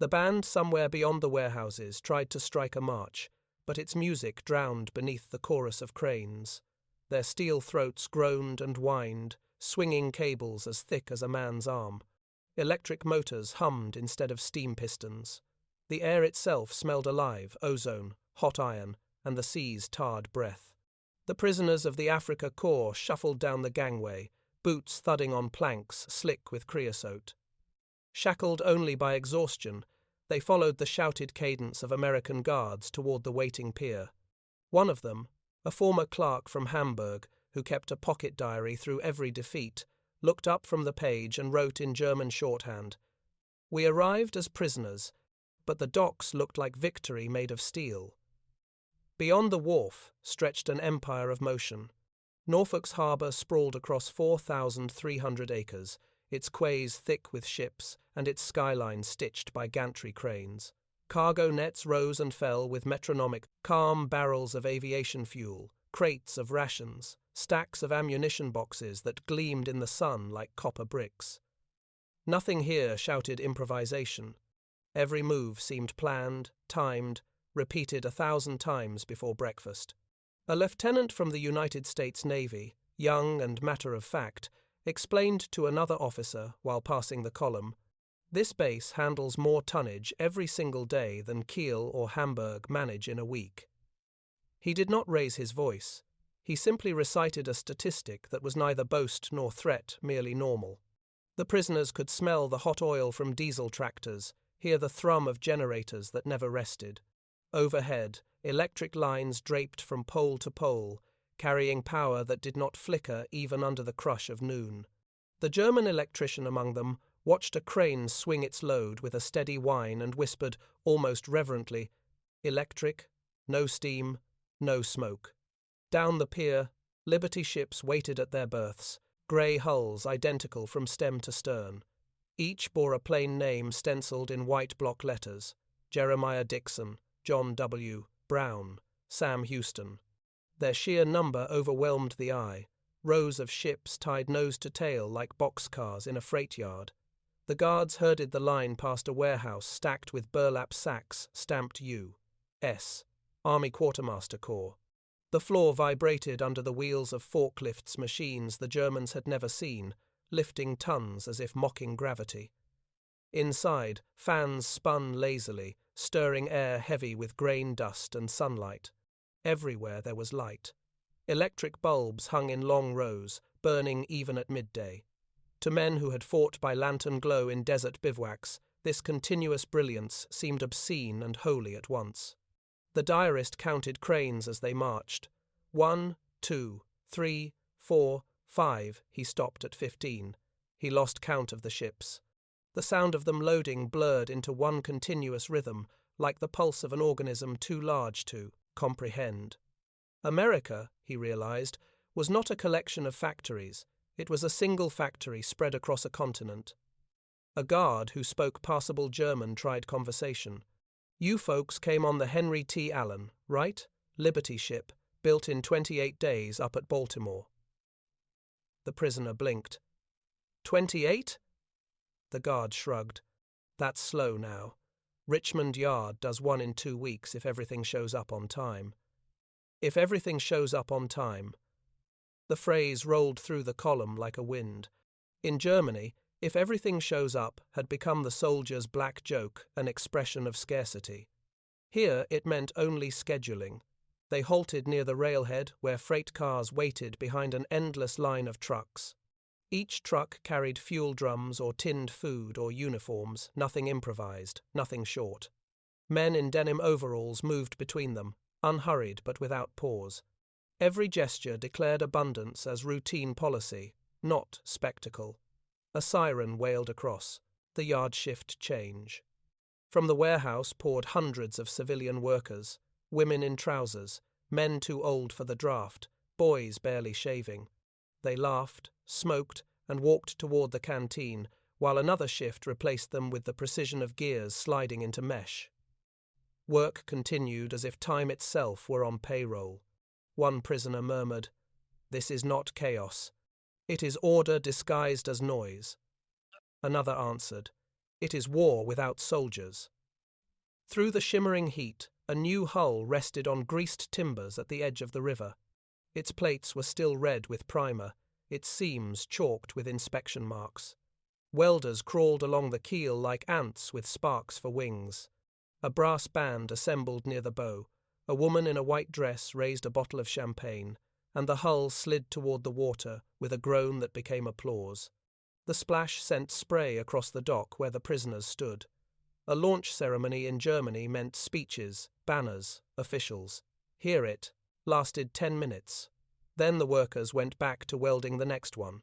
The band somewhere beyond the warehouses tried to strike a march, but its music drowned beneath the chorus of cranes. Their steel throats groaned and whined, swinging cables as thick as a man's arm. Electric motors hummed instead of steam pistons. The air itself smelled alive, ozone, hot iron, and the sea's tarred breath. The prisoners of the Afrika Korps shuffled down the gangway, boots thudding on planks slick with creosote. Shackled only by exhaustion, they followed the shouted cadence of American guards toward the waiting pier. One of them, a former clerk from Hamburg who kept a pocket diary through every defeat, looked up from the page and wrote in German shorthand, "We arrived as prisoners, but the docks looked like victory made of steel." Beyond the wharf stretched an empire of motion. Norfolk's harbour sprawled across 4,300 acres, its quays thick with ships and its skyline stitched by gantry cranes. Cargo nets rose and fell with metronomic calm barrels of aviation fuel, crates of rations, stacks of ammunition boxes that gleamed in the sun like copper bricks. Nothing here shouted improvisation. Every move seemed planned, timed, repeated 1,000 times before breakfast. A lieutenant from the United States Navy, young and matter-of-fact, explained to another officer while passing the column, "This base handles more tonnage every single day than Kiel or Hamburg manage in a week." He did not raise his voice. He simply recited a statistic that was neither boast nor threat, merely normal. The prisoners could smell the hot oil from diesel tractors, hear the thrum of generators that never rested. Overhead, electric lines draped from pole to pole, carrying power that did not flicker even under the crush of noon. The German electrician among them watched a crane swing its load with a steady whine and whispered, almost reverently, "Electric, no steam, no smoke." Down the pier, Liberty ships waited at their berths, grey hulls identical from stem to stern. Each bore a plain name stenciled in white block letters: Jeremiah Dixon, John W. Brown, Sam Houston. Their sheer number overwhelmed the eye, rows of ships tied nose to tail like boxcars in a freight yard. The guards herded the line past a warehouse stacked with burlap sacks stamped U.S. Army Quartermaster Corps. The floor vibrated under the wheels of forklifts, machines the Germans had never seen, lifting tons as if mocking gravity. Inside, fans spun lazily, stirring air heavy with grain dust and sunlight. Everywhere there was light. Electric bulbs hung in long rows, burning even at midday. To men who had fought by lantern glow in desert bivouacs, this continuous brilliance seemed obscene and holy at once. The diarist counted cranes as they marched. 1, 2, 3, 4, 5. He stopped at 15. He lost count of the ships. The sound of them loading blurred into one continuous rhythm, like the pulse of an organism too large to comprehend. America, he realized, was not a collection of factories. It was a single factory spread across a continent. A guard who spoke passable German tried conversation. "You folks came on the Henry T. Allen, right? Liberty ship, built in 28 days up at Baltimore." The prisoner blinked. 28? The guard shrugged. "That's slow now. Richmond Yard does one in 2 weeks if everything shows up on time." If everything shows up on time. The phrase rolled through the column like a wind. In Germany, if everything shows up had become the soldier's black joke, an expression of scarcity. Here it meant only scheduling. They halted near the railhead where freight cars waited behind an endless line of trucks. Each truck carried fuel drums or tinned food or uniforms, nothing improvised, nothing short. Men in denim overalls moved between them, unhurried but without pause. Every gesture declared abundance as routine policy, not spectacle. A siren wailed across, the yard shift change. From the warehouse poured hundreds of civilian workers, women in trousers, men too old for the draft, boys barely shaving. They laughed, smoked, and walked toward the canteen, while another shift replaced them with the precision of gears sliding into mesh. Work continued as if time itself were on payroll. One prisoner murmured, "This is not chaos. It is order disguised as noise." Another answered, It is war without soldiers. Through the shimmering heat, a new hull rested on greased timbers at the edge of the river. Its plates were still red with primer, its seams chalked with inspection marks. Welders crawled along the keel like ants with sparks for wings. A brass band assembled near the bow. A woman in a white dress raised a bottle of champagne, and the hull slid toward the water with a groan that became applause. The splash sent spray across the dock where the prisoners stood. A launch ceremony in Germany meant speeches, banners, officials. Hear it lasted 10 minutes. Then the workers went back to welding the next one.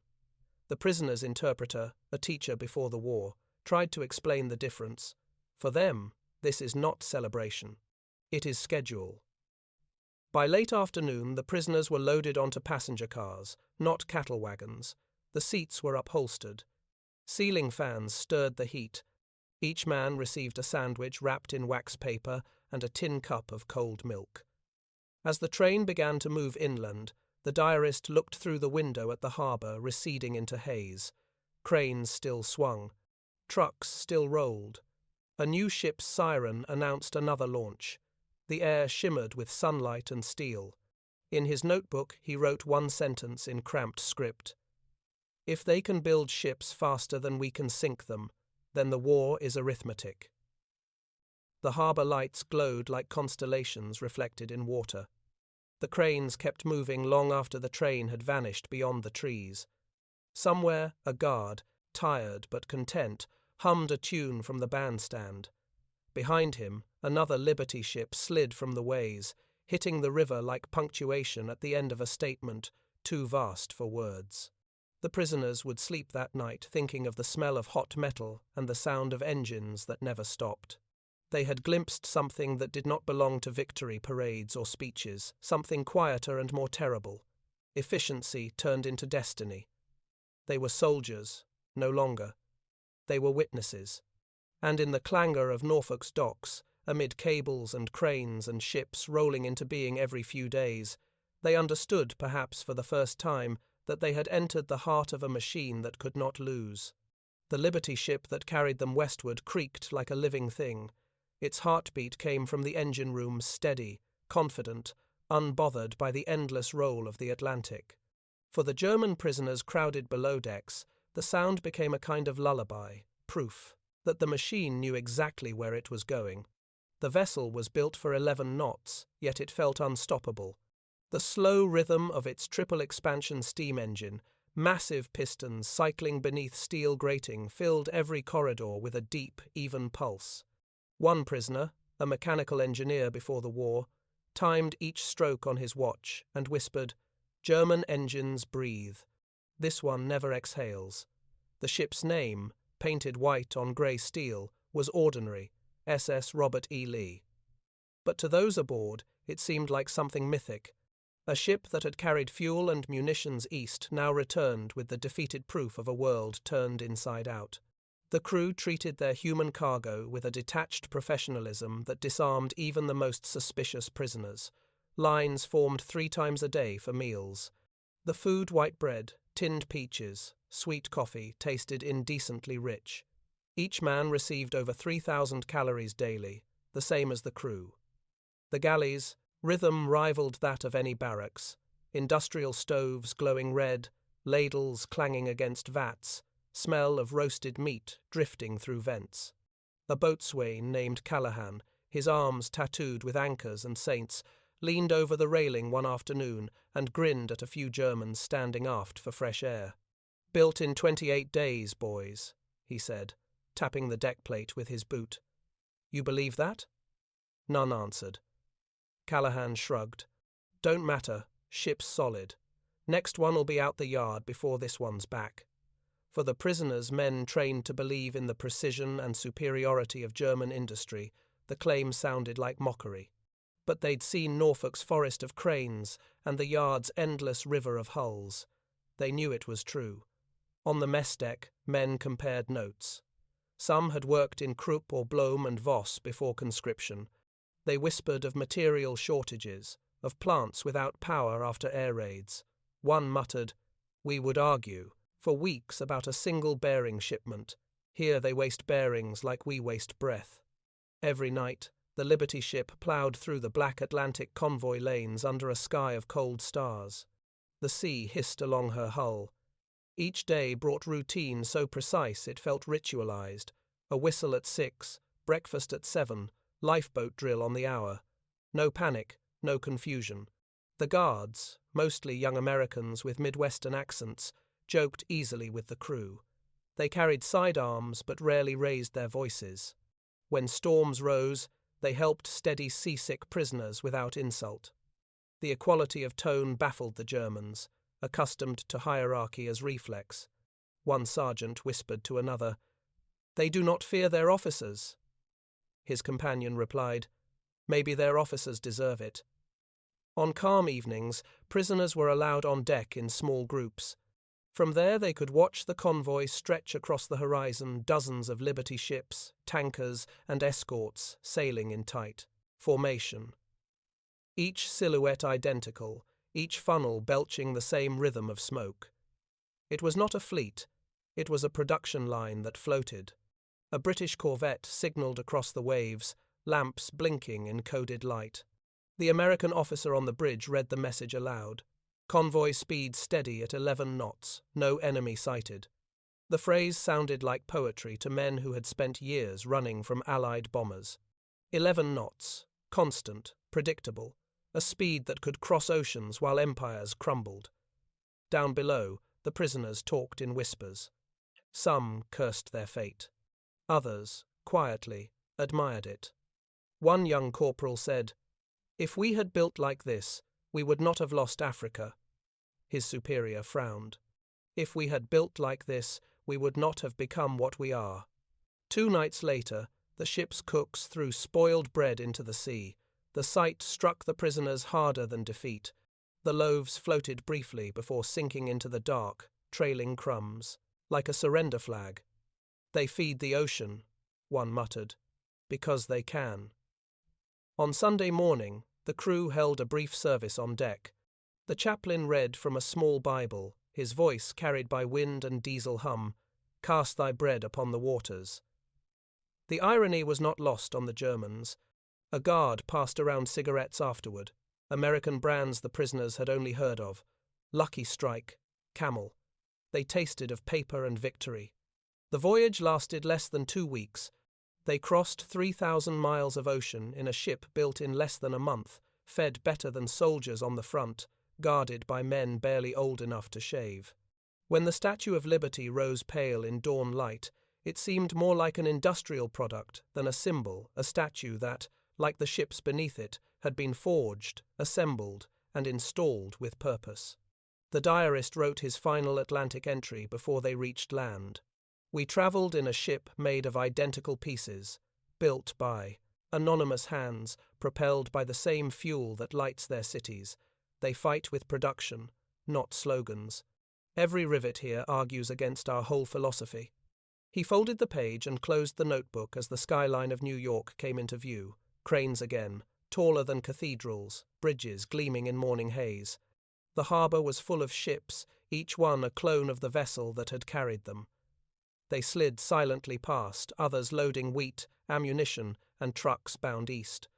The prisoner's interpreter, a teacher before the war, tried to explain the difference. For them, this is not celebration. It is schedule. By late afternoon, the prisoners were loaded onto passenger cars, not cattle wagons. The seats were upholstered. Ceiling fans stirred the heat. Each man received a sandwich wrapped in wax paper and a tin cup of cold milk. As the train began to move inland, the diarist looked through the window at the harbour receding into haze. Cranes still swung. Trucks still rolled. A new ship's siren announced another launch. The air shimmered with sunlight and steel. In his notebook, he wrote one sentence in cramped script. If they can build ships faster than we can sink them, then the war is arithmetic. The harbour lights glowed like constellations reflected in water. The cranes kept moving long after the train had vanished beyond the trees. Somewhere, a guard, tired but content, hummed a tune from the bandstand. Behind him, another Liberty ship slid from the ways, hitting the river like punctuation at the end of a statement too vast for words. The prisoners would sleep that night thinking of the smell of hot metal and the sound of engines that never stopped. They had glimpsed something that did not belong to victory parades or speeches, something quieter and more terrible. Efficiency turned into destiny. They were soldiers, no longer. They were witnesses. And in the clangour of Norfolk's docks, amid cables and cranes and ships rolling into being every few days, they understood, perhaps for the first time, that they had entered the heart of a machine that could not lose. The Liberty ship that carried them westward creaked like a living thing. Its heartbeat came from the engine room steady, confident, unbothered by the endless roll of the Atlantic. For the German prisoners crowded below decks, the sound became a kind of lullaby, proof that the machine knew exactly where it was going. The vessel was built for 11 knots, yet it felt unstoppable. The slow rhythm of its triple expansion steam engine, massive pistons cycling beneath steel grating, filled every corridor with a deep, even pulse. One prisoner, a mechanical engineer before the war, timed each stroke on his watch and whispered, "German engines breathe. This one never exhales." The ship's name, painted white on grey steel, was ordinary, SS Robert E. Lee. But to those aboard, it seemed like something mythic. A ship that had carried fuel and munitions east now returned with the defeated proof of a world turned inside out. The crew treated their human cargo with a detached professionalism that disarmed even the most suspicious prisoners. Lines formed 3 times a day for meals. The food, white bread, tinned peaches, sweet coffee, tasted indecently rich. Each man received over 3,000 calories daily, the same as the crew. The galleys' rhythm rivaled that of any barracks. Industrial stoves glowing red, ladles clanging against vats, smell of roasted meat drifting through vents. A boatswain named Callahan, his arms tattooed with anchors and saints, leaned over the railing one afternoon and grinned at a few Germans standing aft for fresh air. "Built in 28 days, boys," he said, tapping the deck plate with his boot. "You believe that?" None answered. Callahan shrugged. "Don't matter, ship's solid. Next one'll be out the yard before this one's back." For the prisoners, men trained to believe in the precision and superiority of German industry, the claim sounded like mockery. But they'd seen Norfolk's forest of cranes and the yard's endless river of hulls. They knew it was true. On the mess deck, men compared notes. Some had worked in Krupp or Blom and Voss before conscription. They whispered of material shortages, of plants without power after air raids. One muttered, "We would argue for weeks about a single bearing shipment." Here they waste bearings like we waste breath. Every night, the Liberty ship ploughed through the black Atlantic convoy lanes under a sky of cold stars. The sea hissed along her hull. Each day brought routine so precise it felt ritualized. A whistle at 6, breakfast at 7, lifeboat drill on the hour. No panic, no confusion. The guards, mostly young Americans with Midwestern accents, joked easily with the crew. They carried sidearms but rarely raised their voices. When storms rose, they helped steady seasick prisoners without insult. The equality of tone baffled the Germans, accustomed to hierarchy as reflex. One sergeant whispered to another, "They do not fear their officers." His companion replied, "Maybe their officers deserve it." On calm evenings, prisoners were allowed on deck in small groups. From there they could watch the convoy stretch across the horizon, dozens of Liberty ships, tankers, and escorts sailing in tight formation. Each silhouette identical, each funnel belching the same rhythm of smoke. It was not a fleet, it was a production line that floated. A British corvette signaled across the waves, lamps blinking in coded light. The American officer on the bridge read the message aloud. Convoy speed steady at 11 knots, no enemy sighted. The phrase sounded like poetry to men who had spent years running from Allied bombers. 11 knots, constant, predictable, a speed that could cross oceans while empires crumbled. Down below, the prisoners talked in whispers. Some cursed their fate. Others, quietly, admired it. One young corporal said, "If we had built like this, we would not have lost Africa." His superior frowned. "If we had built like this, we would not have become what we are." 2 nights later, the ship's cooks threw spoiled bread into the sea. The sight struck the prisoners harder than defeat. The loaves floated briefly before sinking into the dark, trailing crumbs, like a surrender flag. "They feed the ocean," one muttered, "because they can." On Sunday morning, the crew held a brief service on deck. The chaplain read from a small Bible, his voice carried by wind and diesel hum, "Cast thy bread upon the waters." The irony was not lost on the Germans. A guard passed around cigarettes afterward, American brands the prisoners had only heard of. Lucky Strike, Camel. They tasted of paper and victory. The voyage lasted less than 2 weeks. They crossed 3,000 miles of ocean in a ship built in less than a month, fed better than soldiers on the front, guarded by men barely old enough to shave. When the Statue of Liberty rose pale in dawn light, it seemed more like an industrial product than a symbol, a statue that, like the ships beneath it, had been forged, assembled, and installed with purpose. The diarist wrote his final Atlantic entry before they reached land. "We travelled in a ship made of identical pieces, built by anonymous hands, propelled by the same fuel that lights their cities. They fight with production, not slogans. Every rivet here argues against our whole philosophy." He folded the page and closed the notebook as the skyline of New York came into view. Cranes again, taller than cathedrals, bridges gleaming in morning haze. The harbour was full of ships, each one a clone of the vessel that had carried them. They slid silently past, others loading wheat, ammunition, and trucks bound east.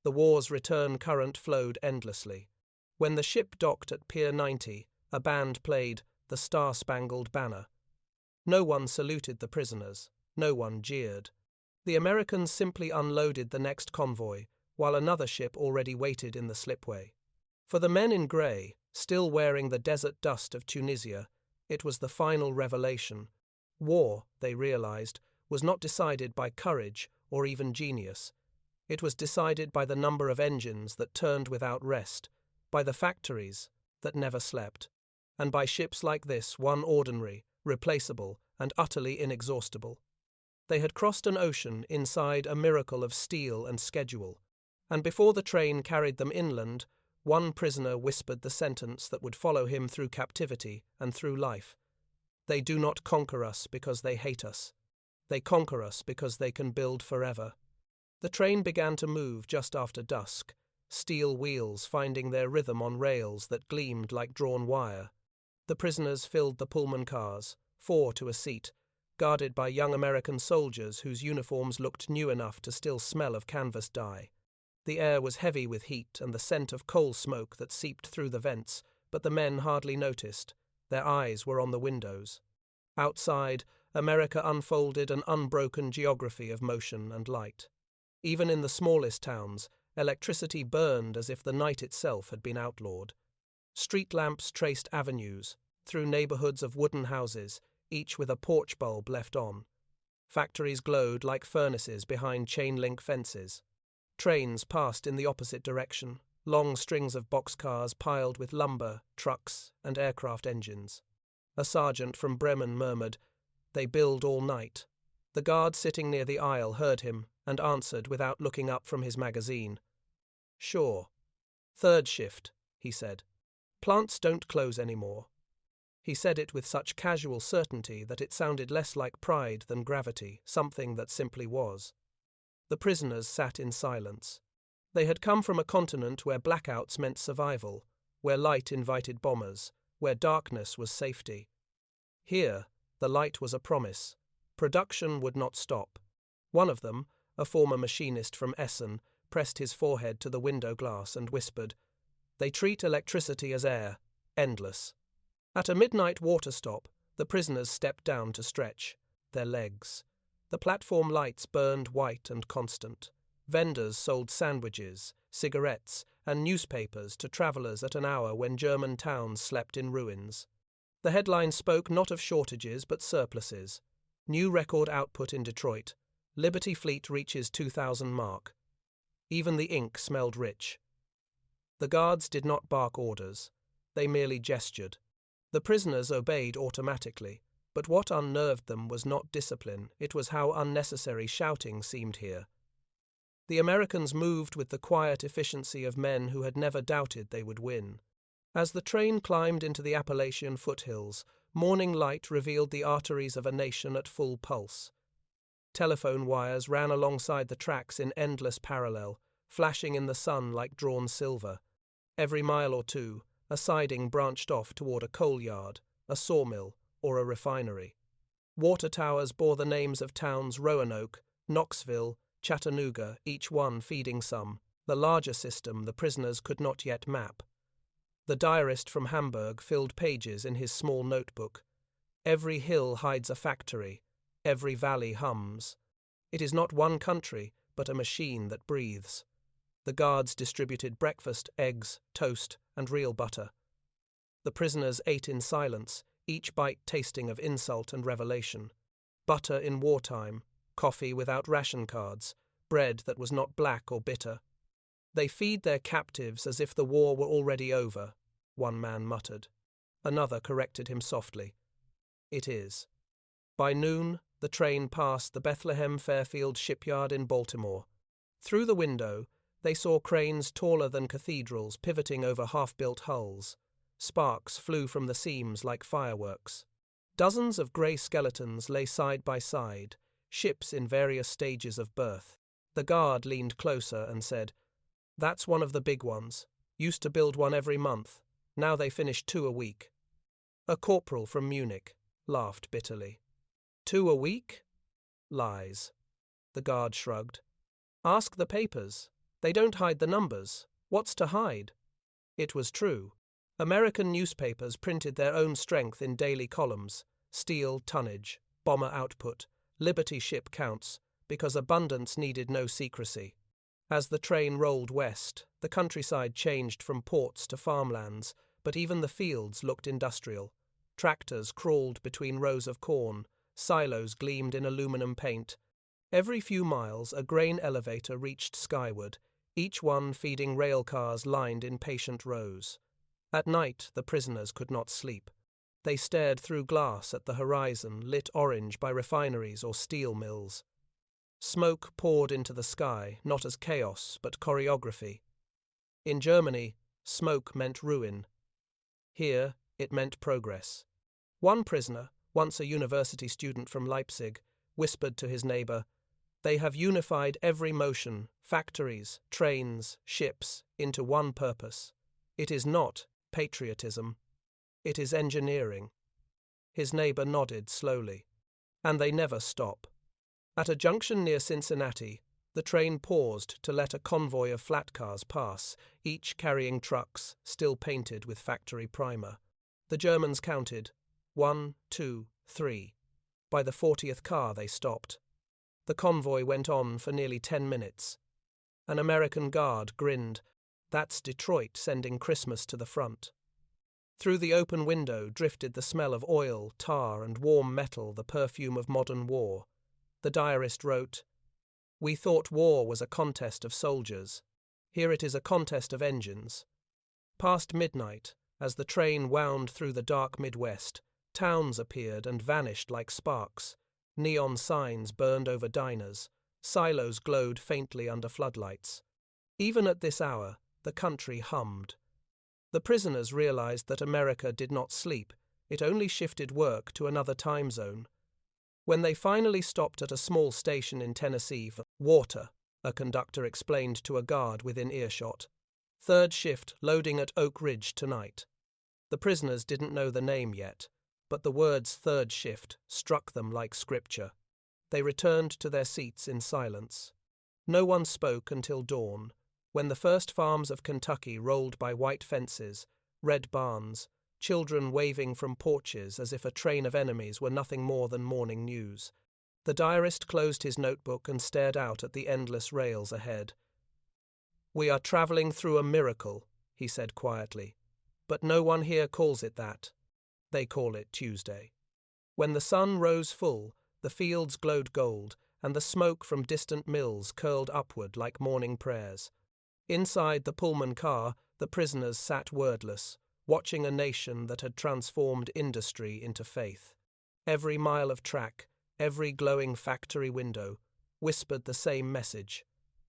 The war's return current flowed endlessly. When the ship docked at Pier 90, a band played "The Star-Spangled Banner." No one saluted the prisoners, no one jeered. The Americans simply unloaded the next convoy, while another ship already waited in the slipway. For the men in grey, still wearing the desert dust of Tunisia, it was the final revelation. War, they realized, was not decided by courage or even genius. It was decided by the number of engines that turned without rest, by the factories that never slept, and by ships like this, one ordinary, replaceable, and utterly inexhaustible. They had crossed an ocean inside a miracle of steel and schedule, and before the train carried them inland, one prisoner whispered the sentence that would follow him through captivity and through life. "They do not conquer us because they hate us. They conquer us because they can build forever." The train began to move just after dusk, steel wheels finding their rhythm on rails that gleamed like drawn wire. The prisoners filled the Pullman cars, 4 to a seat. guarded by young American soldiers whose uniforms looked new enough to still smell of canvas dye. The air was heavy with heat and the scent of coal smoke that seeped through the vents, but the men hardly noticed. Their eyes were on the windows. Outside, America unfolded an unbroken geography of motion and light. Even in the smallest towns, electricity burned as if the night itself had been outlawed. Street lamps traced avenues, through neighborhoods of wooden houses, each with a porch bulb left on. Factories glowed like furnaces behind chain-link fences. Trains passed in the opposite direction, long strings of boxcars piled with lumber, trucks, and aircraft engines. A sergeant from Bremen murmured, "They build all night." The guard sitting near the aisle heard him and answered without looking up from his magazine. "Sure. Third shift," he said. "Plants don't close anymore." He said it with such casual certainty that it sounded less like pride than gravity, something that simply was. The prisoners sat in silence. They had come from a continent where blackouts meant survival, where light invited bombers, where darkness was safety. Here, the light was a promise. Production would not stop. One of them, a former machinist from Essen, pressed his forehead to the window glass and whispered, "They treat electricity as air, endless." At a midnight water stop, the prisoners stepped down to stretch their legs. The platform lights burned white and constant. Vendors sold sandwiches, cigarettes, and newspapers to travelers at an hour when German towns slept in ruins. The headlines spoke not of shortages but surpluses. New record output in Detroit. Liberty Fleet reaches 2,000 mark. Even the ink smelled rich. The guards did not bark orders. They merely gestured. The prisoners obeyed automatically. But what unnerved them was not discipline, it was how unnecessary shouting seemed here. The Americans moved with the quiet efficiency of men who had never doubted they would win. As the train climbed into the Appalachian foothills, morning light revealed the arteries of a nation at full pulse. Telephone wires ran alongside the tracks in endless parallel, flashing in the sun like drawn silver. Every mile or two, a siding branched off toward a coal yard, a sawmill, or a refinery. Water towers bore the names of towns Roanoke, Knoxville, Chattanooga, each one feeding some, the larger system the prisoners could not yet map. The diarist from Hamburg filled pages in his small notebook. Every hill hides a factory, every valley hums. It is not one country, but a machine that breathes. The guards distributed breakfast, eggs, toast, and real butter. The prisoners ate in silence, each bite tasting of insult and revelation. Butter in wartime, coffee without ration cards, bread that was not black or bitter. "They feed their captives as if the war were already over," one man muttered. Another corrected him softly. "It is." By noon, the train passed the Bethlehem Fairfield shipyard in Baltimore. Through the window, they saw cranes taller than cathedrals pivoting over half-built hulls. Sparks flew from the seams like fireworks. Dozens of grey skeletons lay side by side, ships in various stages of birth. The guard leaned closer and said, "That's one of the big ones. Used to build one every month. Now they finish 2 a week." A corporal from Munich laughed bitterly. 2 a week? Lies. The guard shrugged. "Ask the papers. They don't hide the numbers. What's to hide?" It was true. American newspapers printed their own strength in daily columns: steel tonnage, bomber output, Liberty ship counts, because abundance needed no secrecy. As the train rolled west, the countryside changed from ports to farmlands, but even the fields looked industrial. Tractors crawled between rows of corn, silos gleamed in aluminum paint. Every few miles, a grain elevator reached skyward, each one feeding rail cars lined in patient rows. At night, the prisoners could not sleep. They stared through glass at the horizon, lit orange by refineries or steel mills. Smoke poured into the sky, not as chaos, but choreography. In Germany, smoke meant ruin. Here, it meant progress. One prisoner, once a university student from Leipzig, whispered to his neighbor, "They have unified every motion, factories, trains, ships, into one purpose. It is not patriotism. It is engineering." His neighbor nodded slowly. And they never stop. At a junction near Cincinnati, the train paused to let a convoy of flat cars pass, each carrying trucks still painted with factory primer. The Germans counted 1, 2, 3. By the 40th car they stopped. The convoy went on for nearly 10 minutes. An American guard grinned. That's Detroit sending Christmas to the front. Through the open window drifted the smell of oil, tar, and warm metal, the perfume of modern war. The diarist wrote, "We thought war was a contest of soldiers. Here it is a contest of engines." Past midnight, as the train wound through the dark Midwest, towns appeared and vanished like sparks. Neon signs burned over diners. Silos glowed faintly under floodlights. Even at this hour, the country hummed. The prisoners realized that America did not sleep. It only shifted work to another time zone. When they finally stopped at a small station in Tennessee for water, a conductor explained to a guard within earshot. "Third shift loading at Oak Ridge tonight." The prisoners didn't know the name yet, but the words third shift struck them like scripture. They returned to their seats in silence. No one spoke until dawn, when the first farms of Kentucky rolled by white fences, red barns, children waving from porches as if a train of enemies were nothing more than morning news. The diarist closed his notebook and stared out at the endless rails ahead. "We are traveling through a miracle," he said quietly. "But no one here calls it that. They call it Tuesday." When the sun rose full, the fields glowed gold, and the smoke from distant mills curled upward like morning prayers. Inside the Pullman car, the prisoners sat wordless, watching a nation that had transformed industry into faith. Every mile of track, every glowing factory window, whispered the same message.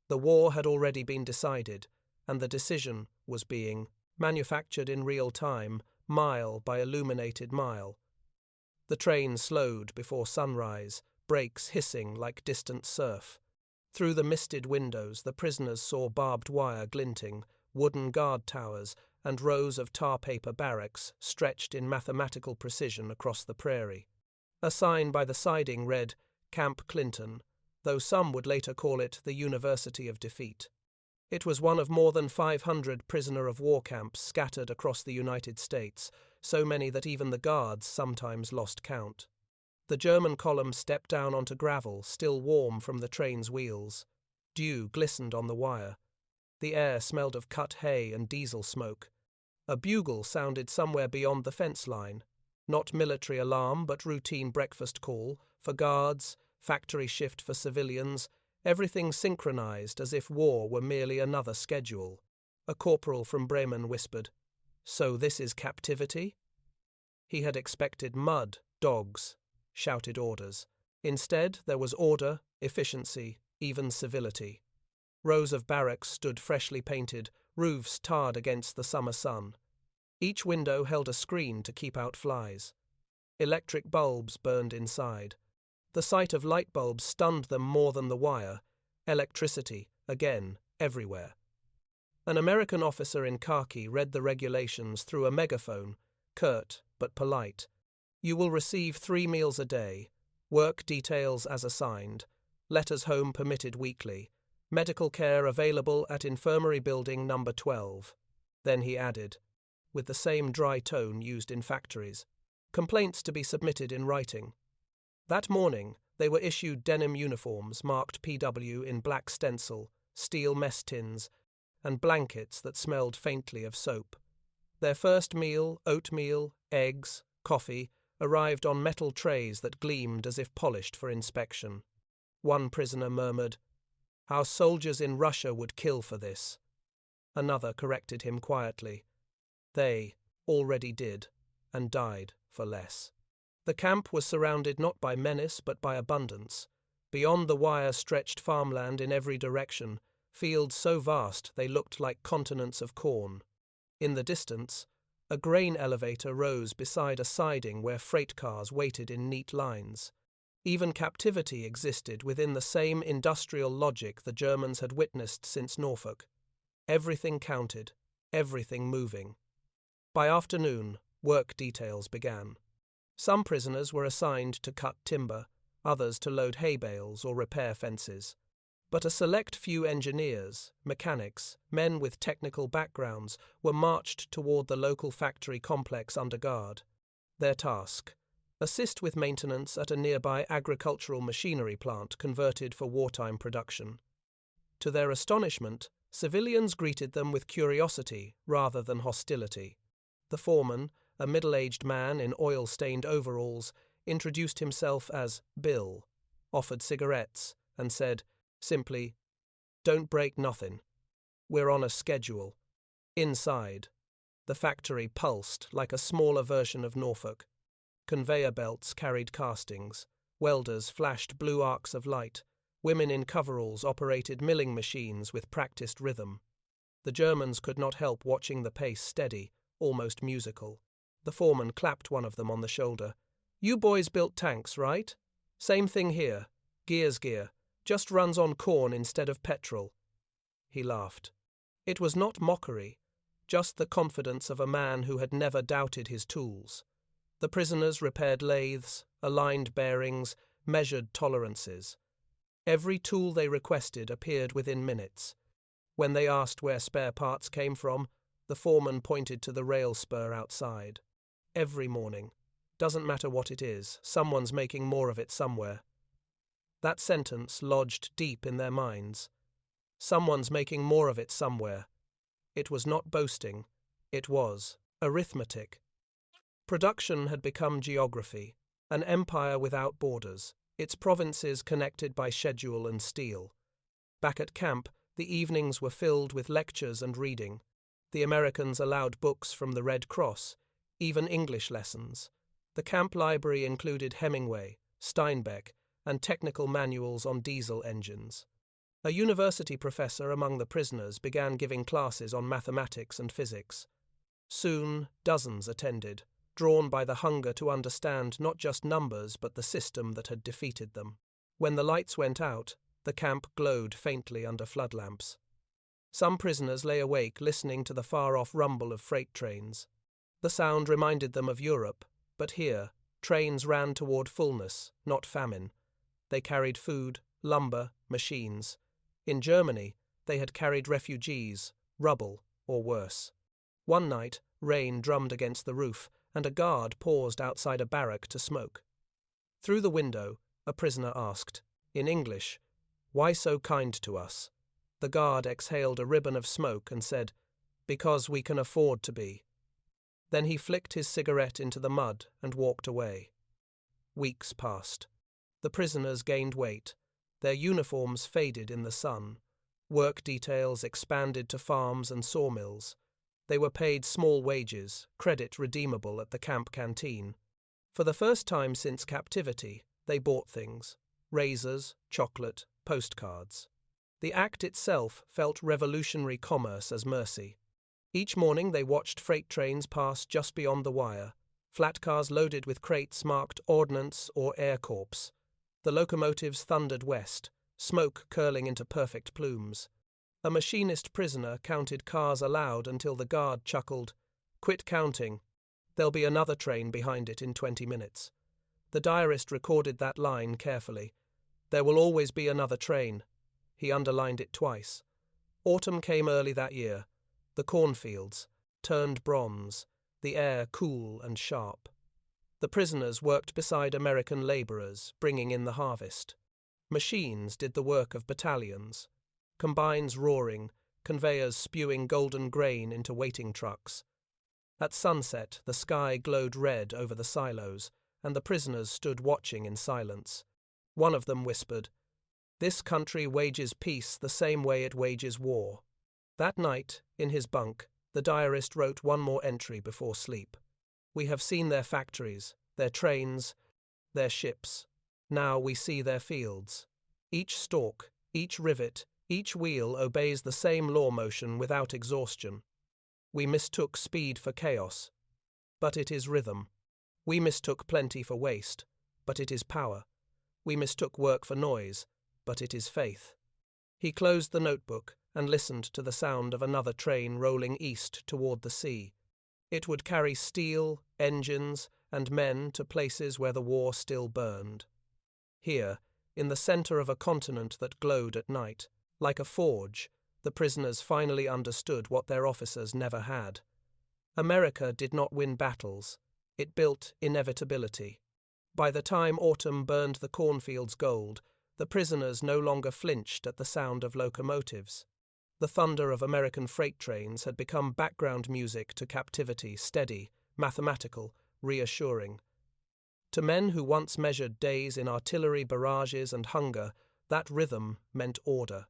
The war had already been decided, and the decision was being manufactured in real time, mile by illuminated mile. The train slowed before sunrise, brakes hissing like distant surf. Through the misted windows, the prisoners saw barbed wire glinting, wooden guard towers, and rows of tar paper barracks stretched in mathematical precision across the prairie. A sign by the siding read, "Camp Clinton," though some would later call it the University of Defeat. It was one of more than 500 prisoner-of-war camps scattered across the United States, so many that even the guards sometimes lost count. The German column stepped down onto gravel, still warm from the train's wheels. Dew glistened on the wire. The air smelled of cut hay and diesel smoke. A bugle sounded somewhere beyond the fence line. Not military alarm, but routine breakfast call, for guards, factory shift for civilians, everything synchronized as if war were merely another schedule. A corporal from Bremen whispered, "So this is captivity?" He had expected mud, dogs, shouted orders. Instead, there was order, efficiency, even civility. Rows of barracks stood freshly painted, roofs tarred against the summer sun. Each window held a screen to keep out flies. Electric bulbs burned inside. The sight of light bulbs stunned them more than the wire. Electricity, again, everywhere. An American officer in khaki read the regulations through a megaphone, curt but polite. "You will receive 3 meals a day, work details as assigned, letters home permitted weekly, medical care available at Infirmary Building number 12. Then he added, with the same dry tone used in factories, "Complaints to be submitted in writing." That morning, they were issued denim uniforms marked PW in black stencil, steel mess tins, and blankets that smelled faintly of soap. Their first meal, oatmeal, eggs, coffee, arrived on metal trays that gleamed as if polished for inspection. One prisoner murmured, "Our soldiers in Russia would kill for this." Another corrected him quietly. They already did, and died for less. The camp was surrounded not by menace but by abundance. Beyond the wire stretched farmland in every direction, fields so vast they looked like continents of corn. In the distance, a grain elevator rose beside a siding where freight cars waited in neat lines. Even captivity existed within the same industrial logic the Germans had witnessed since Norfolk. Everything counted, everything moving. By afternoon, work details began. Some prisoners were assigned to cut timber, others to load hay bales or repair fences. But a select few engineers, mechanics, men with technical backgrounds were marched toward the local factory complex under guard. Their task: assist with maintenance at a nearby agricultural machinery plant converted for wartime production. To their astonishment, civilians greeted them with curiosity rather than hostility. The foreman, a middle-aged man in oil-stained overalls, introduced himself as Bill, offered cigarettes, and said, simply, "Don't break nothin'. We're on a schedule." Inside, the factory pulsed like a smaller version of Norfolk. Conveyor belts carried castings, welders flashed blue arcs of light, women in coveralls operated milling machines with practiced rhythm. The Germans could not help watching the pace steady, almost musical. The foreman clapped one of them on the shoulder. "You boys built tanks, right? Same thing here. Gear's gear. Just runs on corn instead of petrol." He laughed. It was not mockery, just the confidence of a man who had never doubted his tools. The prisoners repaired lathes, aligned bearings, measured tolerances. Every tool they requested appeared within minutes. When they asked where spare parts came from, the foreman pointed to the rail spur outside. Every morning. Doesn't matter what it is, someone's making more of it somewhere. That sentence lodged deep in their minds. Someone's making more of it somewhere. It was not boasting. It was arithmetic. Production had become geography, an empire without borders, its provinces connected by schedule and steel. Back at camp, the evenings were filled with lectures and reading. The Americans allowed books from the Red Cross, even English lessons. The camp library included Hemingway, Steinbeck, and technical manuals on diesel engines. A university professor among the prisoners began giving classes on mathematics and physics. Soon, dozens attended, drawn by the hunger to understand not just numbers but the system that had defeated them. When the lights went out, the camp glowed faintly under floodlamps. Some prisoners lay awake listening to the far-off rumble of freight trains. The sound reminded them of Europe, but here, trains ran toward fullness, not famine. They carried food, lumber, machines. In Germany, they had carried refugees, rubble, or worse. One night, rain drummed against the roof, and a guard paused outside a barrack to smoke. Through the window, a prisoner asked, in English, "Why so kind to us?" The guard exhaled a ribbon of smoke and said, "Because we can afford to be." Then he flicked his cigarette into the mud and walked away. Weeks passed. The prisoners gained weight. Their uniforms faded in the sun. Work details expanded to farms and sawmills. They were paid small wages, credit redeemable at the camp canteen. For the first time since captivity, they bought things: razors, chocolate, postcards. The act itself felt revolutionary commerce as mercy. Each morning they watched freight trains pass just beyond the wire, flat cars loaded with crates marked Ordnance or Air Corps. The locomotives thundered west, smoke curling into perfect plumes. A machinist prisoner counted cars aloud until the guard chuckled, "Quit counting. There'll be another train behind it in 20 minutes. The diarist recorded that line carefully. There will always be another train. He underlined it twice. Autumn came early that year. The cornfields turned bronze, the air cool and sharp. The prisoners worked beside American laborers, bringing in the harvest. Machines did the work of battalions. Combines roaring, conveyors spewing golden grain into waiting trucks. At sunset, the sky glowed red over the silos, and the prisoners stood watching in silence. One of them whispered, "This country wages peace the same way it wages war." That night, in his bunk, the diarist wrote one more entry before sleep. "We have seen their factories, their trains, their ships. Now we see their fields. Each stalk, each rivet, each wheel obeys the same law motion without exhaustion. We mistook speed for chaos, but it is rhythm. We mistook plenty for waste, but it is power. We mistook work for noise, but it is faith." He closed the notebook and listened to the sound of another train rolling east toward the sea. It would carry steel, engines, and men to places where the war still burned. Here, in the center of a continent that glowed at night, like a forge, the prisoners finally understood what their officers never had. America did not win battles, it built inevitability. By the time autumn burned the cornfields gold, the prisoners no longer flinched at the sound of locomotives. The thunder of American freight trains had become background music to captivity, steady, mathematical, reassuring. To men who once measured days in artillery barrages and hunger, that rhythm meant order.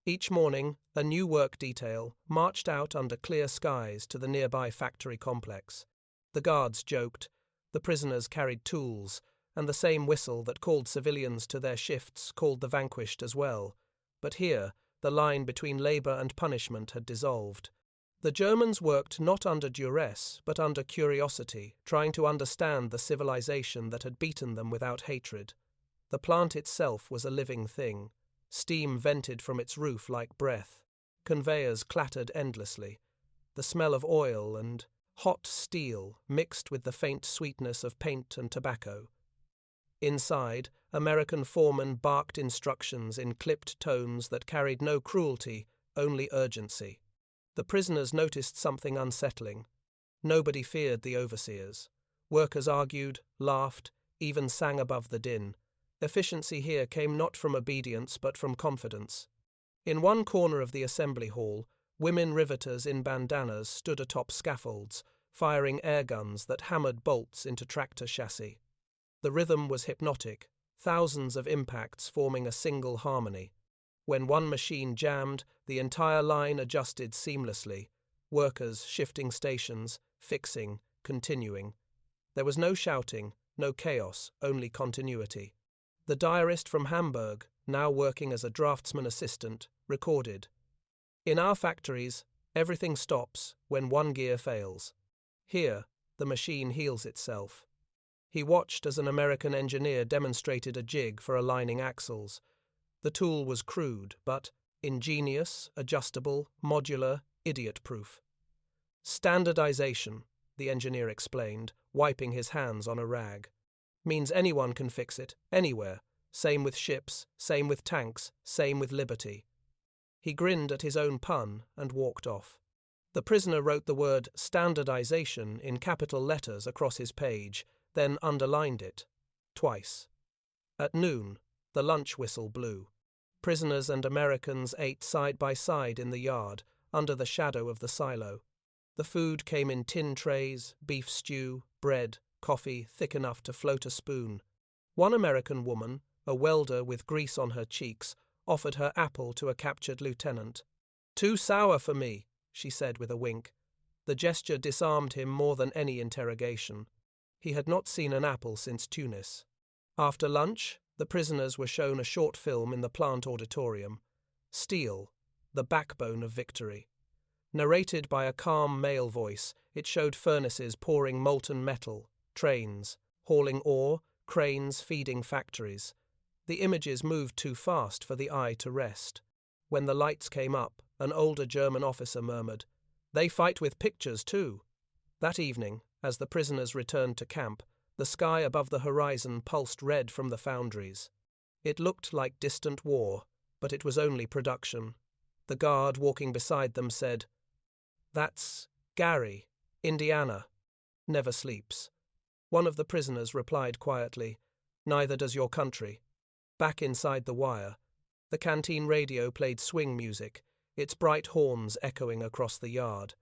Each morning, a new work detail marched out under clear skies to the nearby factory complex. The guards joked, the prisoners carried tools, and the same whistle that called civilians to their shifts called the vanquished as well. But here, the line between labor and punishment had dissolved. The Germans worked not under duress, but under curiosity, trying to understand the civilization that had beaten them without hatred. The plant itself was a living thing. Steam vented from its roof like breath. Conveyors clattered endlessly. The smell of oil and hot steel mixed with the faint sweetness of paint and tobacco. Inside, American foremen barked instructions in clipped tones that carried no cruelty, only urgency. The prisoners noticed something unsettling. Nobody feared the overseers. Workers argued, laughed, even sang above the din. Efficiency here came not from obedience but from confidence. In one corner of the assembly hall, women riveters in bandanas stood atop scaffolds, firing air guns that hammered bolts into tractor chassis. The rhythm was hypnotic, thousands of impacts forming a single harmony. When one machine jammed, the entire line adjusted seamlessly, workers shifting stations, fixing, continuing. There was no shouting, no chaos, only continuity. The diarist from Hamburg, now working as a draftsman assistant, recorded, "In our factories, everything stops when one gear fails. Here, the machine heals itself." He watched as an American engineer demonstrated a jig for aligning axles. The tool was crude, but ingenious, adjustable, modular, idiot-proof. "Standardization," the engineer explained, wiping his hands on a rag, "means anyone can fix it, anywhere. Same with ships, same with tanks, same with liberty." He grinned at his own pun and walked off. The prisoner wrote the word standardization in capital letters across his page, then underlined it, twice. At noon, the lunch whistle blew. Prisoners and Americans ate side by side in the yard, under the shadow of the silo. The food came in tin trays, beef stew, bread, coffee thick enough to float a spoon. One American woman, a welder with grease on her cheeks, offered her apple to a captured lieutenant. "Too sour for me," she said with a wink. The gesture disarmed him more than any interrogation. He had not seen an apple since Tunis. After lunch, the prisoners were shown a short film in the plant auditorium. Steel, the backbone of victory. Narrated by a calm male voice, it showed furnaces pouring molten metal, trains, hauling ore, cranes feeding factories. The images moved too fast for the eye to rest. When the lights came up, an older German officer murmured, "They fight with pictures too." That evening, as the prisoners returned to camp, the sky above the horizon pulsed red from the foundries. It looked like distant war, but it was only production. The guard walking beside them said, "That's Gary, Indiana. Never sleeps." One of the prisoners replied quietly, "Neither does your country." Back inside the wire, the canteen radio played swing music, its bright horns echoing across the yard.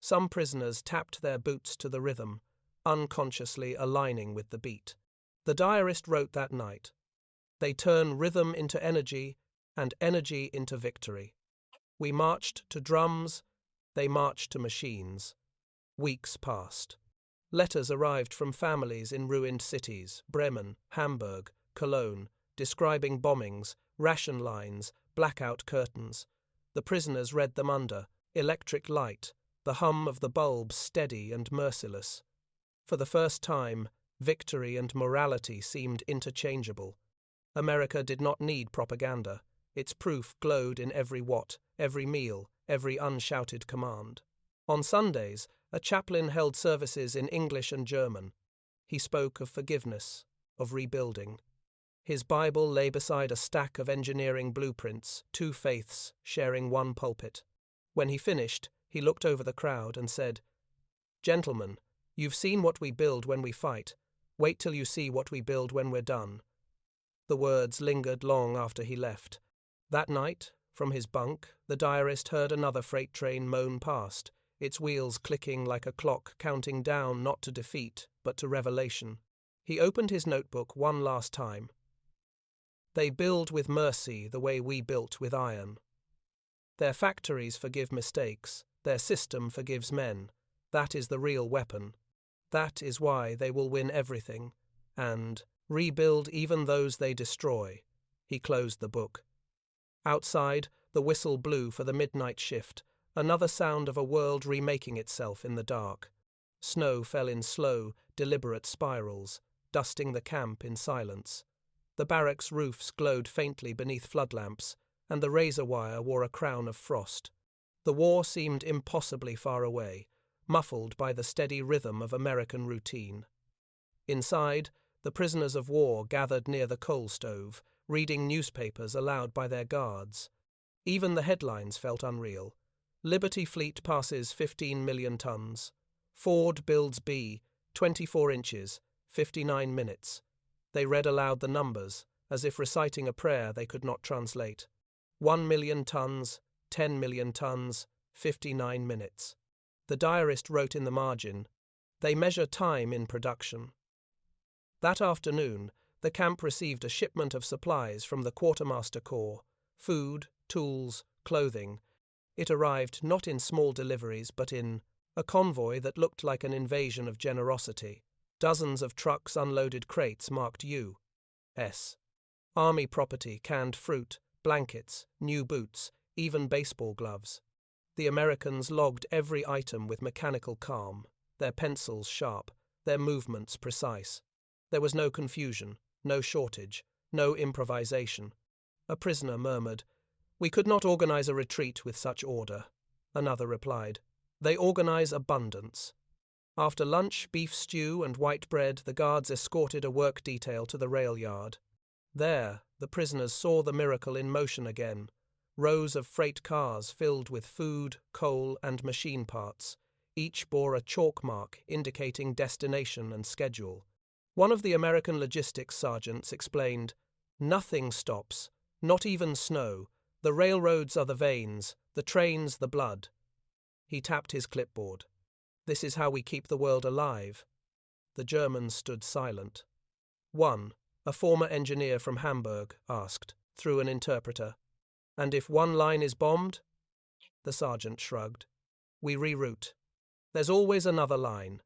Some prisoners tapped their boots to the rhythm, unconsciously aligning with the beat. The diarist wrote that night, "They turn rhythm into energy and energy into victory. We marched to drums, they marched to machines." Weeks passed. Letters arrived from families in ruined cities, Bremen, Hamburg, Cologne, describing bombings, ration lines, blackout curtains. The prisoners read them under, electric light, the hum of the bulbs steady and merciless. For the first time, victory and morality seemed interchangeable. America did not need propaganda. Its proof glowed in every watt, every meal, every unshouted command. On Sundays, a chaplain held services in English and German. He spoke of forgiveness, of rebuilding. His Bible lay beside a stack of engineering blueprints, two faiths sharing one pulpit. When he finished, he looked over the crowd and said, "Gentlemen, you've seen what we build when we fight. Wait till you see what we build when we're done." The words lingered long after he left. That night, from his bunk, the diarist heard another freight train moan past, its wheels clicking like a clock counting down not to defeat, but to revelation. He opened his notebook one last time. They build with mercy the way we built with iron. Their factories forgive mistakes, their system forgives men. That is the real weapon. That is why they will win everything, and rebuild even those they destroy. He closed the book. Outside, the whistle blew for the midnight shift, another sound of a world remaking itself in the dark. Snow fell in slow, deliberate spirals, dusting the camp in silence. The barracks' roofs glowed faintly beneath floodlamps, and the razor wire wore a crown of frost. The war seemed impossibly far away, muffled by the steady rhythm of American routine. Inside, the prisoners of war gathered near the coal stove, reading newspapers aloud by their guards. Even the headlines felt unreal. Liberty Fleet passes 15 million tons. Ford builds B, 24 inches, 59 minutes. They read aloud the numbers, as if reciting a prayer they could not translate. 1 million tons, 10 million tons, 59 minutes. The diarist wrote in the margin, "They measure time in production." That afternoon, the camp received a shipment of supplies from the quartermaster corps, food, tools, clothing. It arrived not in small deliveries but in a convoy that looked like an invasion of generosity. Dozens of trucks unloaded crates marked U.S. Army property, canned fruit, blankets, new boots, even baseball gloves. The Americans logged every item with mechanical calm, their pencils sharp, their movements precise. There was no confusion, no shortage, no improvisation. A prisoner murmured, "We could not organize a retreat with such order." Another replied, "They organize abundance." After lunch, beef stew and white bread, the guards escorted a work detail to the rail yard. There, the prisoners saw the miracle in motion again. Rows of freight cars filled with food, coal, and machine parts. Each bore a chalk mark indicating destination and schedule. One of the American logistics sergeants explained, "Nothing stops, not even snow. The railroads are the veins, the trains the blood." He tapped his clipboard. "This is how we keep the world alive." The Germans stood silent. One, a former engineer from Hamburg, asked, through an interpreter, "And if one line is bombed?" The sergeant shrugged. "We reroute. There's always another line."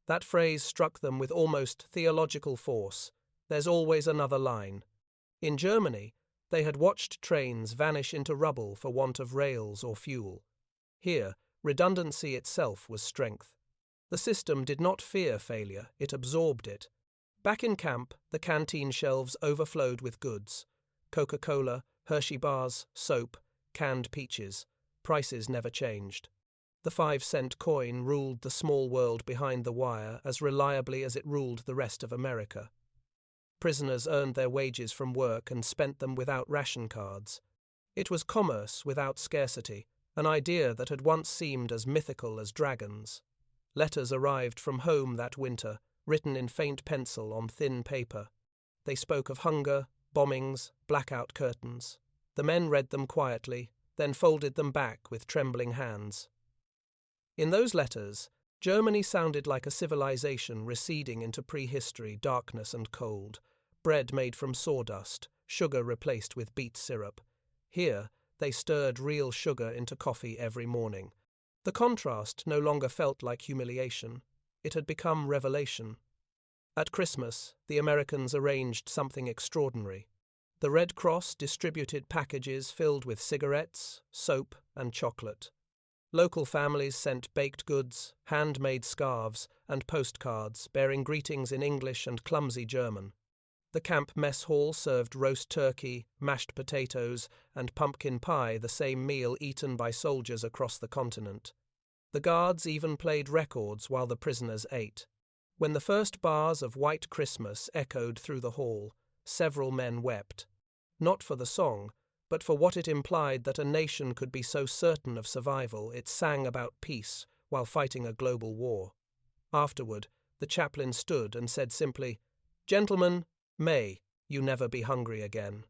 That phrase struck them with almost theological force. There's always another line. In Germany, they had watched trains vanish into rubble for want of rails or fuel. Here, redundancy itself was strength. The system did not fear failure, it absorbed it. Back in camp, the canteen shelves overflowed with goods. Coca-Cola, Hershey bars, soap, canned peaches. Prices never changed. The 5-cent coin ruled the small world behind the wire as reliably as it ruled the rest of America. Prisoners earned their wages from work and spent them without ration cards. It was commerce without scarcity, an idea that had once seemed as mythical as dragons. Letters arrived from home that winter, written in faint pencil on thin paper. They spoke of hunger, bombings, blackout curtains. The men read them quietly, then folded them back with trembling hands. In those letters, Germany sounded like a civilization receding into prehistory, darkness and cold. Bread made from sawdust, sugar replaced with beet syrup. Here, they stirred real sugar into coffee every morning. The contrast no longer felt like humiliation. It had become revelation. At Christmas, the Americans arranged something extraordinary. The Red Cross distributed packages filled with cigarettes, soap, and chocolate. Local families sent baked goods, handmade scarves, and postcards bearing greetings in English and clumsy German. The camp mess hall served roast turkey, mashed potatoes, and pumpkin pie, the same meal eaten by soldiers across the continent. The guards even played records while the prisoners ate. When the first bars of White Christmas echoed through the hall, several men wept. Not for the song, but for what it implied that a nation could be so certain of survival it sang about peace while fighting a global war. Afterward, the chaplain stood and said simply, "Gentlemen, may you never be hungry again."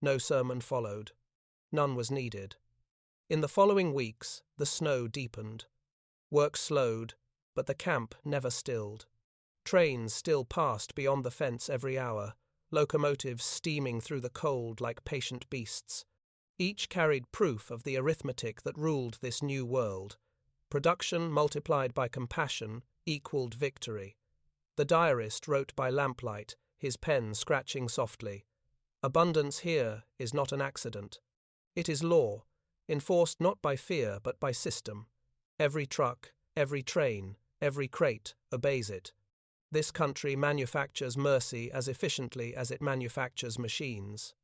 No sermon followed. None was needed. In the following weeks, the snow deepened. Work slowed, but the camp never stilled. Trains still passed beyond the fence every hour, locomotives steaming through the cold like patient beasts. Each carried proof of the arithmetic that ruled this new world. Production multiplied by compassion equaled victory. The diarist wrote by lamplight, his pen scratching softly. Abundance here is not an accident. It is law, enforced not by fear but by system. Every truck, every train, every crate obeys it. This country manufactures mercy as efficiently as it manufactures machines.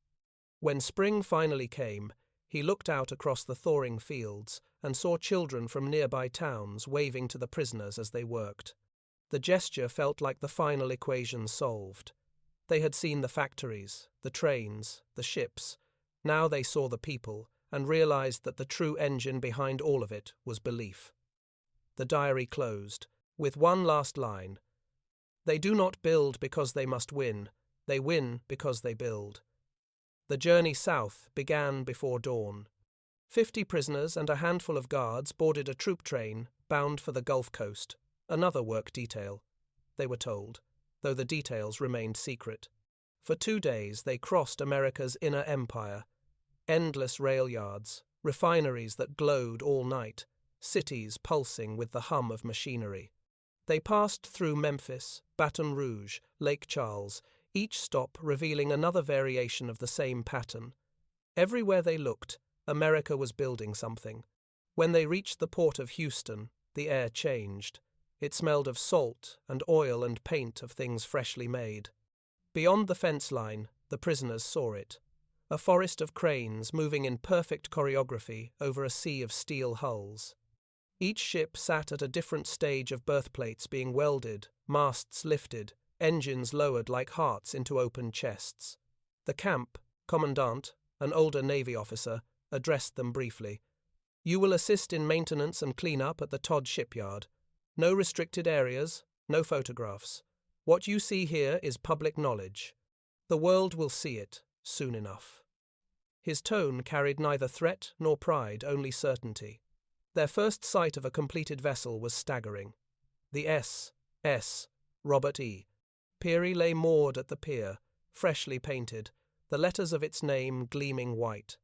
When spring finally came, he looked out across the thawing fields and saw children from nearby towns waving to the prisoners as they worked. The gesture felt like the final equation solved. They had seen the factories, the trains, the ships. Now they saw the people and realized that the true engine behind all of it was belief. The diary closed with one last line. They do not build because they must win. They win because they build. The journey south began before dawn. 50 prisoners and a handful of guards boarded a troop train bound for the Gulf Coast, another work detail, they were told, though the details remained secret. For 2 days they crossed America's inner empire. Endless rail yards, refineries that glowed all night, cities pulsing with the hum of machinery. They passed through Memphis, Baton Rouge, Lake Charles, each stop revealing another variation of the same pattern. Everywhere they looked, America was building something. When they reached the port of Houston, the air changed. It smelled of salt and oil and paint of things freshly made. Beyond the fence line, the prisoners saw it. A forest of cranes moving in perfect choreography over a sea of steel hulls. Each ship sat at a different stage of berthplates being welded, masts lifted, engines lowered like hearts into open chests. The camp commandant, an older Navy officer, addressed them briefly. "You will assist in maintenance and cleanup at the Todd shipyard. No restricted areas, no photographs. What you see here is public knowledge. The world will see it soon enough." His tone carried neither threat nor pride, only certainty. Their first sight of a completed vessel was staggering. The S. Robert E. Peary lay moored at the pier, freshly painted, the letters of its name gleaming white.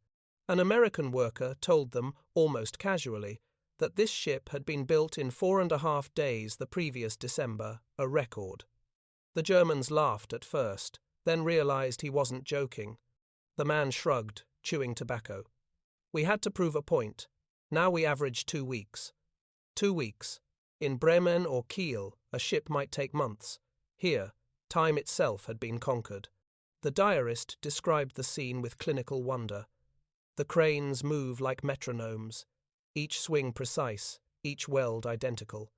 An American worker told them, almost casually, that this ship had been built in 4.5 days the previous December, a record. The Germans laughed at first, then realized he wasn't joking. The man shrugged, chewing tobacco. "We had to prove a point. Now we average 2 weeks. 2 weeks. In Bremen or Kiel, a ship might take months. Here, time itself had been conquered." The diarist described the scene with clinical wonder. The cranes move like metronomes, each swing precise, each weld identical.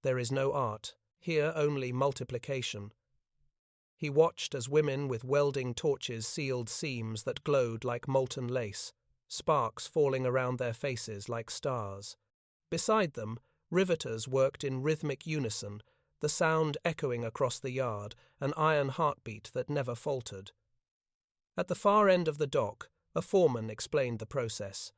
There is no art, here only multiplication. He watched as women with welding torches sealed seams that glowed like molten lace, sparks falling around their faces like stars. Beside them, riveters worked in rhythmic unison, the sound echoing across the yard, an iron heartbeat that never faltered. At the far end of the dock, a foreman explained the process.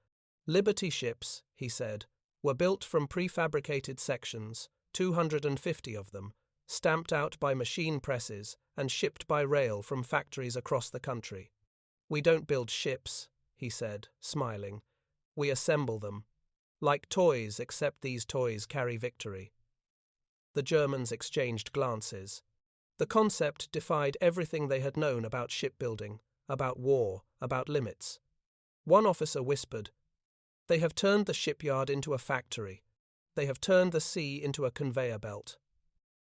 Liberty ships, he said, were built from prefabricated sections, 250 of them, stamped out by machine presses and shipped by rail from factories across the country. "We don't build ships," he said, smiling. "We assemble them. Like toys, except these toys carry victory." The Germans exchanged glances. The concept defied everything they had known about shipbuilding, about war, about limits. One officer whispered, "They have turned the shipyard into a factory. They have turned the sea into a conveyor belt."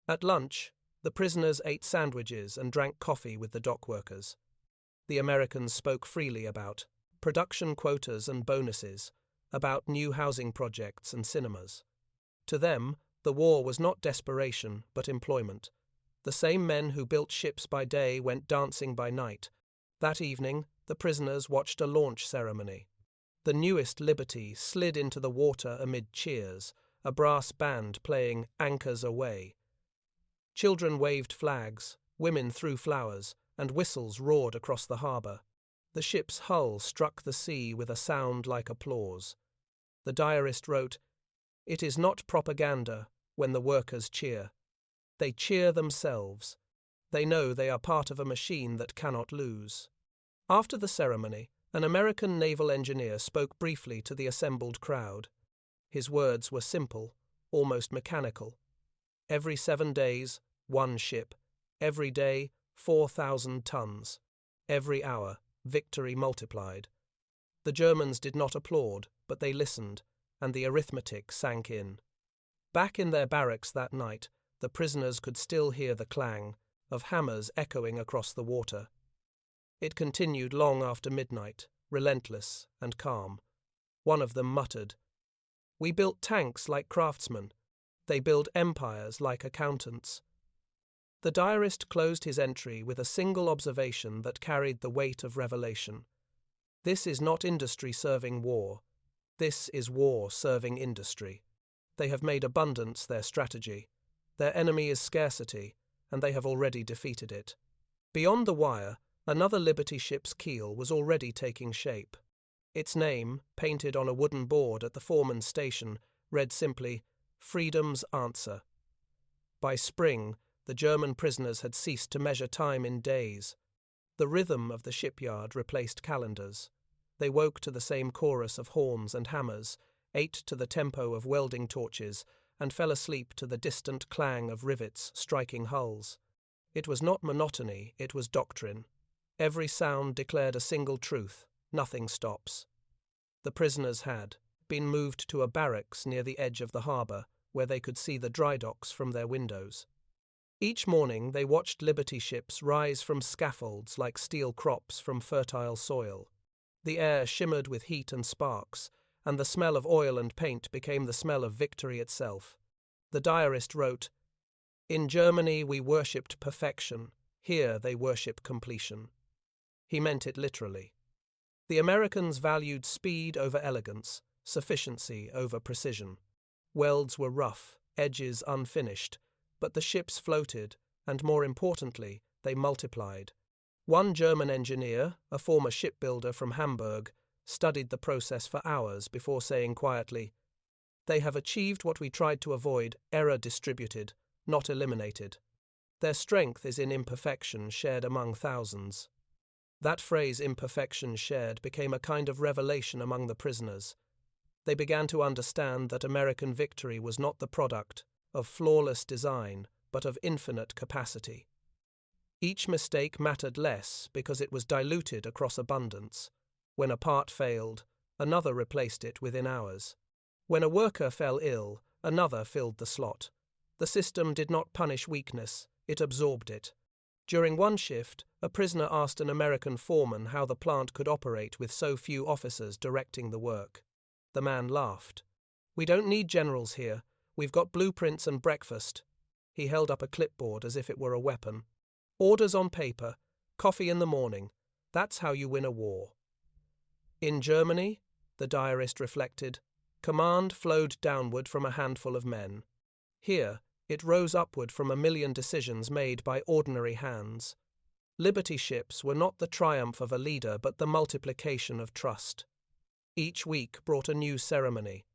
At lunch, the prisoners ate sandwiches and drank coffee with the dock workers. The Americans spoke freely about production quotas and bonuses, about new housing projects and cinemas. To them, the war was not desperation but employment. The same men who built ships by day went dancing by night. That evening, the prisoners watched a launch ceremony. The newest Liberty slid into the water amid cheers, a brass band playing Anchors Aweigh. Children waved flags, women threw flowers, and whistles roared across the harbour. The ship's hull struck the sea with a sound like applause. The diarist wrote, "It is not propaganda when the workers cheer. They cheer themselves. They know they are part of a machine that cannot lose." After the ceremony, an American naval engineer spoke briefly to the assembled crowd. His words were simple, almost mechanical. Every 7 days, 1 ship. Every day, 4,000 tons. Every hour, victory multiplied. The Germans did not applaud, but they listened, and the arithmetic sank in. Back in their barracks that night, the prisoners could still hear the clang of hammers echoing across the water. It continued long after midnight, relentless and calm. One of them muttered, "We built tanks like craftsmen. They build empires like accountants." The diarist closed his entry with a single observation that carried the weight of revelation. This is not industry serving war. This is war serving industry. They have made abundance their strategy. Their enemy is scarcity, and they have already defeated it. Beyond the wire, another Liberty ship's keel was already taking shape. Its name, painted on a wooden board at the foreman's station, read simply, "Freedom's Answer." By spring, the German prisoners had ceased to measure time in days. The rhythm of the shipyard replaced calendars. They woke to the same chorus of horns and hammers, ate to the tempo of welding torches, and fell asleep to the distant clang of rivets striking hulls. It was not monotony, it was doctrine. Every sound declared a single truth: nothing stops. The prisoners had been moved to a barracks near the edge of the harbour, where they could see the dry docks from their windows. Each morning they watched Liberty ships rise from scaffolds like steel crops from fertile soil. The air shimmered with heat and sparks, and the smell of oil and paint became the smell of victory itself. The diarist wrote, "In Germany we worshipped perfection, here they worship completion." He meant it literally. The Americans valued speed over elegance, sufficiency over precision. Welds were rough, edges unfinished, but the ships floated, and more importantly, they multiplied. One German engineer, a former shipbuilder from Hamburg, studied the process for hours before saying quietly, "They have achieved what we tried to avoid, error distributed, not eliminated. Their strength is in imperfection shared among thousands." That phrase, imperfection shared, became a kind of revelation among the prisoners. They began to understand that American victory was not the product of flawless design, but of infinite capacity. Each mistake mattered less because it was diluted across abundance. When a part failed, another replaced it within hours. When a worker fell ill, another filled the slot. The system did not punish weakness, it absorbed it. During one shift, a prisoner asked an American foreman how the plant could operate with so few officers directing the work. The man laughed. "We don't need generals here. We've got blueprints and breakfast." He held up a clipboard as if it were a weapon. "Orders on paper, coffee in the morning. That's how you win a war." In Germany, the diarist reflected, command flowed downward from a handful of men. Here, it rose upward from a million decisions made by ordinary hands. Liberty ships were not the triumph of a leader, but the multiplication of trust. Each week brought a new ceremony.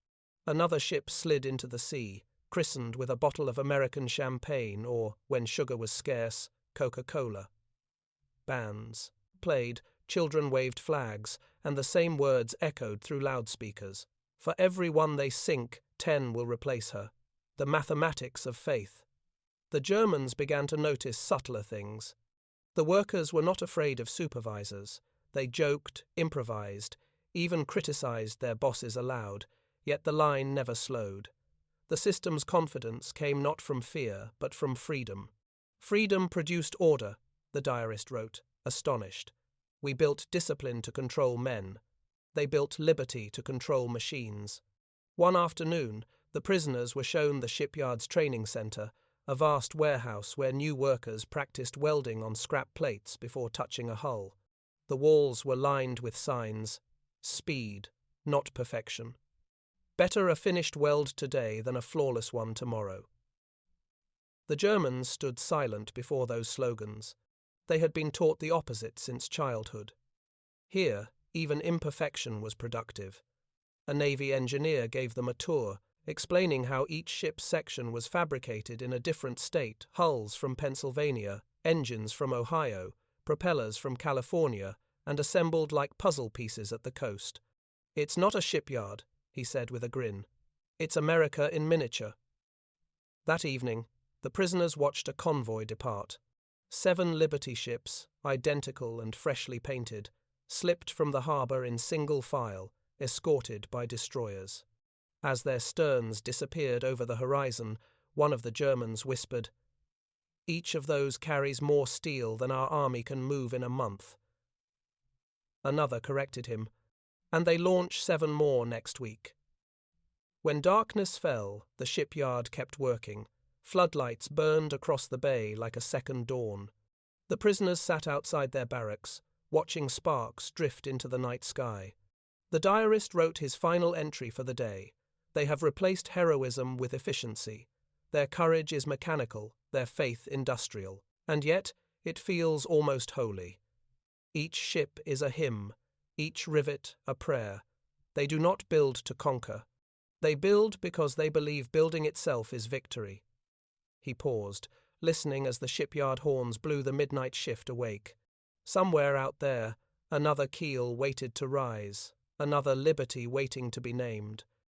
Another ship slid into the sea, christened with a bottle of American champagne or, when sugar was scarce, Coca-Cola. Bands played, children waved flags, and the same words echoed through loudspeakers. "For every one they sink, 10 will replace her." The mathematics of faith. The Germans began to notice subtler things. The workers were not afraid of supervisors. They joked, improvised, even criticized their bosses aloud, yet the line never slowed. The system's confidence came not from fear, but from freedom. "Freedom produced order," the diarist wrote, astonished. "We built discipline to control men. They built liberty to control machines." One afternoon, the prisoners were shown the shipyard's training center, a vast warehouse where new workers practiced welding on scrap plates before touching a hull. The walls were lined with signs: speed, not perfection. Better a finished weld today than a flawless one tomorrow. The Germans stood silent before those slogans. They had been taught the opposite since childhood. Here, even imperfection was productive. A Navy engineer gave them a tour, explaining how each ship's section was fabricated in a different state: hulls from Pennsylvania, engines from Ohio, propellers from California, and assembled like puzzle pieces at the coast. "It's not a shipyard," he said with a grin. "It's America in miniature." That evening, the prisoners watched a convoy depart. 7 Liberty ships, identical and freshly painted, slipped from the harbour in single file, escorted by destroyers. As their sterns disappeared over the horizon, one of the Germans whispered, "Each of those carries more steel than our army can move in a month." Another corrected him, "And they launch 7 more next week." When darkness fell, the shipyard kept working. Floodlights burned across the bay like a second dawn. The prisoners sat outside their barracks, watching sparks drift into the night sky. The diarist wrote his final entry for the day. They have replaced heroism with efficiency. Their courage is mechanical, their faith industrial, and yet it feels almost holy. Each ship is a hymn, each rivet a prayer. They do not build to conquer. They build because they believe building itself is victory. He paused, listening as the shipyard horns blew the midnight shift awake. Somewhere out there, another keel waited to rise, another liberty waiting to be named.